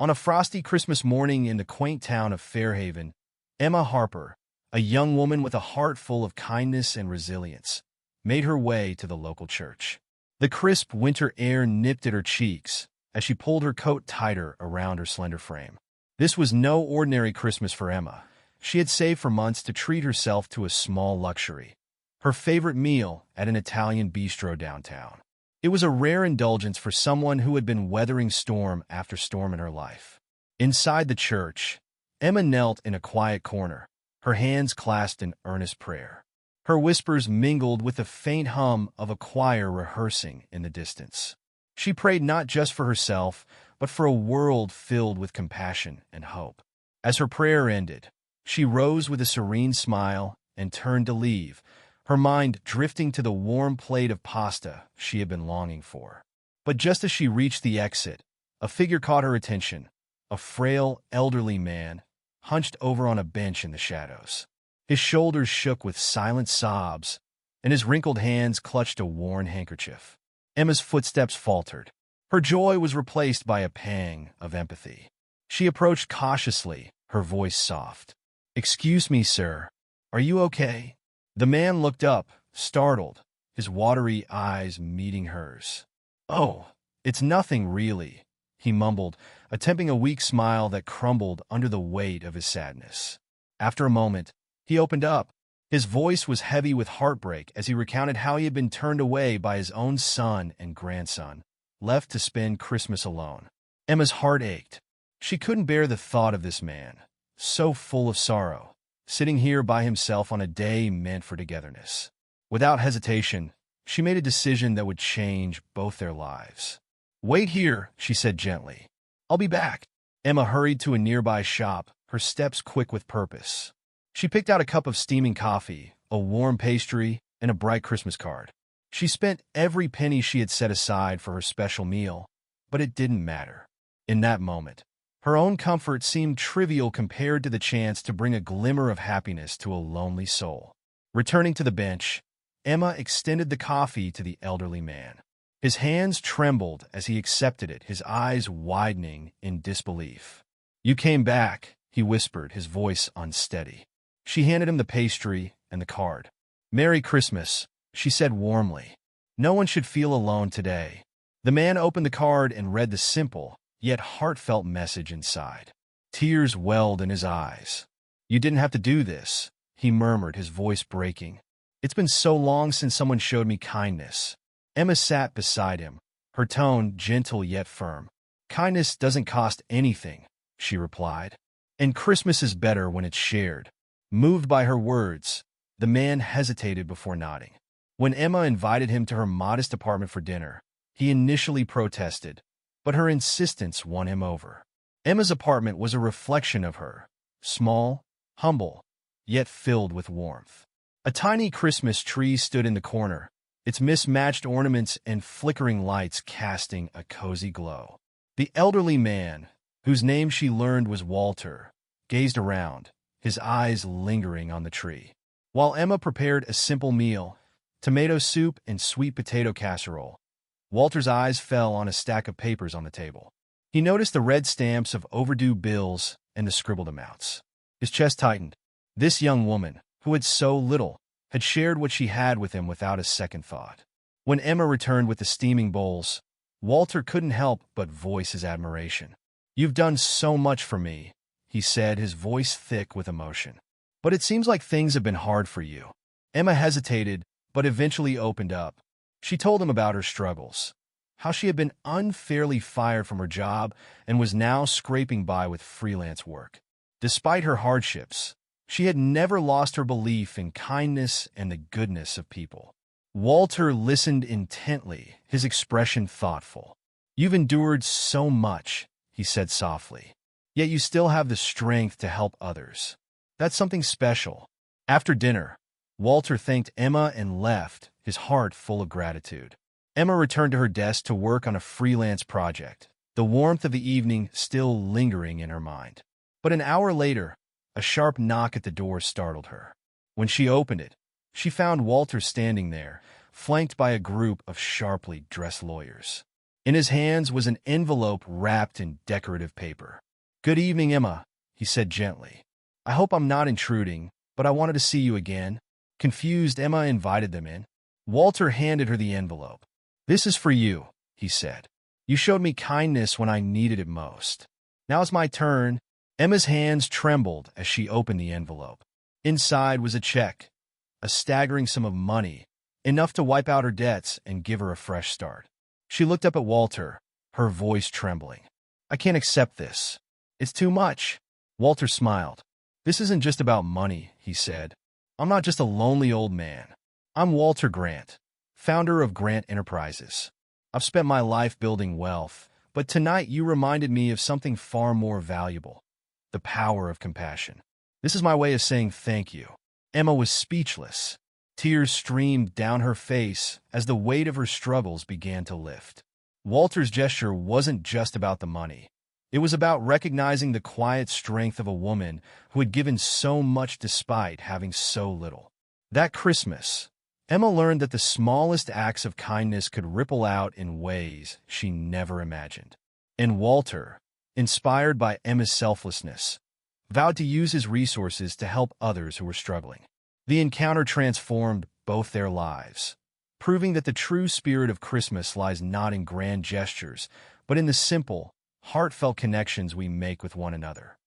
On a frosty Christmas morning in the quaint town of Fairhaven, Emma Harper, a young woman with a heart full of kindness and resilience, made her way to the local church. The crisp winter air nipped at her cheeks as she pulled her coat tighter around her slender frame. This was no ordinary Christmas for Emma. She had saved for months to treat herself to a small luxury, her favorite meal at an Italian bistro downtown. It was a rare indulgence for someone who had been weathering storm after storm in her life. Inside the church, Emma knelt in a quiet corner, her hands clasped in earnest prayer. Her whispers mingled with the faint hum of a choir rehearsing in the distance. She prayed not just for herself, but for a world filled with compassion and hope. As her prayer ended, she rose with a serene smile and turned to leave, her mind drifting to the warm plate of pasta she had been longing for. But just as she reached the exit, a figure caught her attention, a frail, elderly man, hunched over on a bench in the shadows. His shoulders shook with silent sobs, and his wrinkled hands clutched a worn handkerchief. Emma's footsteps faltered. Her joy was replaced by a pang of empathy. She approached cautiously, her voice soft. "Excuse me, sir. Are you okay?" The man looked up, startled, his watery eyes meeting hers. "Oh, it's nothing really," he mumbled, attempting a weak smile that crumbled under the weight of his sadness. After a moment, he opened up. His voice was heavy with heartbreak as he recounted how he had been turned away by his own son and grandson, left to spend Christmas alone. Emma's heart ached. She couldn't bear the thought of this man, so full of sorrow, sitting here by himself on a day meant for togetherness. Without hesitation, she made a decision that would change both their lives. "Wait here," she said gently. "I'll be back." Emma hurried to a nearby shop, her steps quick with purpose. She picked out a cup of steaming coffee, a warm pastry, and a bright Christmas card. She spent every penny she had set aside for her special meal, but it didn't matter. In that moment, her own comfort seemed trivial compared to the chance to bring a glimmer of happiness to a lonely soul. Returning to the bench, Emma extended the coffee to the elderly man. His hands trembled as he accepted it, his eyes widening in disbelief. "You came back," he whispered, his voice unsteady. She handed him the pastry and the card. "Merry Christmas," she said warmly. "No one should feel alone today." The man opened the card and read the simple, yet heartfelt message inside. Tears welled in his eyes. "You didn't have to do this," he murmured, his voice breaking. "It's been so long since someone showed me kindness." Emma sat beside him, her tone gentle yet firm. "Kindness doesn't cost anything," she replied. "And Christmas is better when it's shared." Moved by her words, the man hesitated before nodding. When Emma invited him to her modest apartment for dinner, he initially protested, but her insistence won him over. Emma's apartment was a reflection of her, small, humble, yet filled with warmth. A tiny Christmas tree stood in the corner, its mismatched ornaments and flickering lights casting a cozy glow. The elderly man, whose name she learned was Walter, gazed around, his eyes lingering on the tree. While Emma prepared a simple meal, tomato soup and sweet potato casserole, Walter's eyes fell on a stack of papers on the table. He noticed the red stamps of overdue bills and the scribbled amounts. His chest tightened. This young woman, who had so little, had shared what she had with him without a second thought. When Emma returned with the steaming bowls, Walter couldn't help but voice his admiration. "You've done so much for me," he said, his voice thick with emotion. "But it seems like things have been hard for you." Emma hesitated, but eventually opened up. She told him about her struggles, how she had been unfairly fired from her job and was now scraping by with freelance work. Despite her hardships, she had never lost her belief in kindness and the goodness of people. Walter listened intently, his expression thoughtful. "You've endured so much," he said softly. "Yet you still have the strength to help others. That's something special." After dinner, Walter thanked Emma and left, his heart full of gratitude. Emma returned to her desk to work on a freelance project, the warmth of the evening still lingering in her mind. But an hour later, a sharp knock at the door startled her. When she opened it, she found Walter standing there, flanked by a group of sharply dressed lawyers. In his hands was an envelope wrapped in decorative paper. "Good evening, Emma," he said gently. "I hope I'm not intruding, but I wanted to see you again." Confused, Emma invited them in. Walter handed her the envelope. "This is for you," he said. "You showed me kindness when I needed it most. Now it's my turn." Emma's hands trembled as she opened the envelope. Inside was a check, a staggering sum of money, enough to wipe out her debts and give her a fresh start. She looked up at Walter, her voice trembling. "I can't accept this. It's too much." Walter smiled. "This isn't just about money," he said. "I'm not just a lonely old man. I'm Walter Grant, founder of Grant Enterprises. I've spent my life building wealth, but tonight you reminded me of something far more valuable: the power of compassion. This is my way of saying thank you." Emma was speechless. Tears streamed down her face as the weight of her struggles began to lift. Walter's gesture wasn't just about the money. It was about recognizing the quiet strength of a woman who had given so much despite having so little. That Christmas, Emma learned that the smallest acts of kindness could ripple out in ways she never imagined. And Walter, inspired by Emma's selflessness, vowed to use his resources to help others who were struggling. The encounter transformed both their lives, proving that the true spirit of Christmas lies not in grand gestures, but in the simple, heartfelt connections we make with one another.